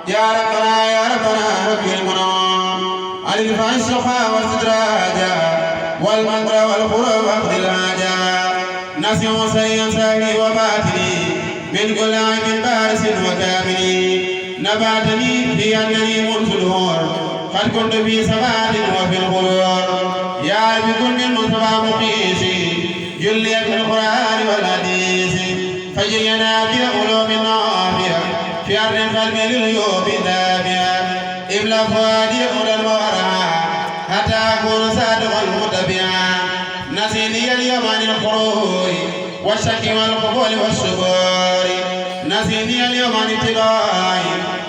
يا ربنا رب المنى ألف الشقاء واستدراجا والمنطر والقرى واخذ الهاجا نسي سيئا ساهي وباتني من كل عيب بارس وكامل نباتني في أنني منذ الهور قد كنت في سبات وفي الغرور يا بكل المصطفى مقيسي جليت في القرآن والحديث فجرينا بعلوم نافعة في أرض القلب لليوم دافعة إبلغ فؤادي أولى المورعة حتى أكون صادقا متبعا نسيني اليوم عن الخروج والشك والقبول والشكر نسيني اليوم عن اتباعي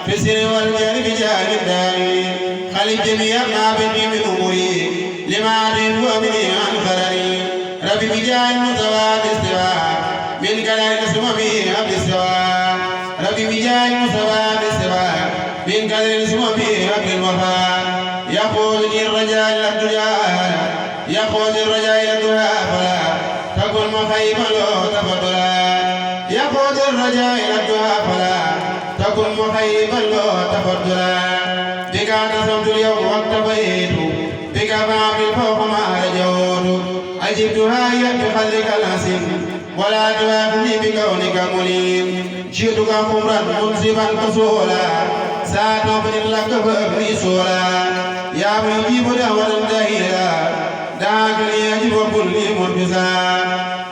في السر والجهل بجاه الداعي خلي جميع ما بدي من أموري لما أعرف ومني عن فرري ربي بجاه المستوى باستواء من كلام اسمه به عبد السواء ربي بجاه المستوى باستواء من كلام اسمه به عبد الوفاء يقودني الرجاء إلى الدنيا يقود الرجاء إلى الدنيا فلا تكن مخيبا له تفضلا يقود الرجاء إلى الدنيا فلا تكن مخيبا له تفضلا بك نصمت اليوم واكتفيت بك فاعمل فوق ما رجوت أجبتها بقدرك الحسن ولا تؤاخذني بكونك مليم جئتك خمرا منصبا كسولا ساتوبني لك فابني سولا يا مجيب دعوة دهيلا دعاك ليجب كل منفسا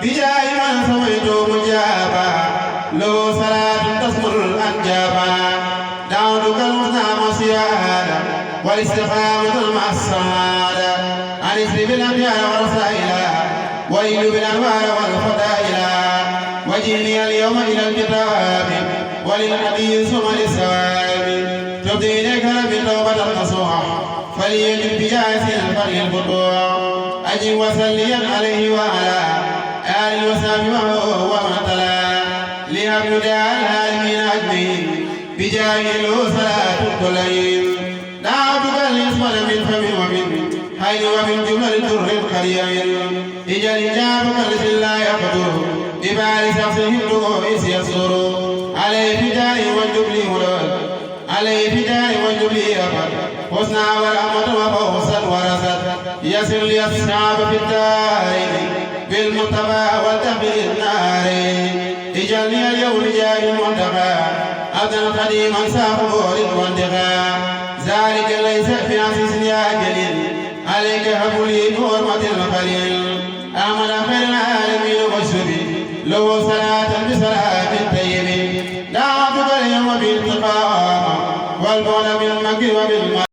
بجاه من سميت مجابا لو صلاة تسمر الأنجابا دعوتك المسلم سيادا والاستقامة مع السعادة عن اسر بالأنبياء والرسائل وإل بالأنوار والفضائل وجئني اليوم إلى الكتاب وللحديث وللثواب تبدي إليك ربي توبة النصوح فليجب بجاهز الفرح الفتوح أجب وسليا عليه وعلى آل وسلم ومن تلا لهب دعاء العالمين أجمعين بجاهل صلاة كلين دعوتك الاسم من فم ومن حين ومن جمل الدر القليل اجل إجابك الذي لا يقدر ببال شخصه الرؤوس يسر عليه فداء والجبل هلال عليه فداء والجبل أبد حسنى والأمر وفوسا ورسد يسر لي الصعب في الدارين بالمرتبى والتقي النارين اجعلني اليوم جاي المنتقى عبدا قديما ساقه للمنتقى ذلك ليس في عزيز يا جليل عليك هب لي بحرمة الخليل آمن خير العالمين واشربي له صلاة بسلام طيب دعوتك اليوم بالتقى والبعد بالمكر وبالمكر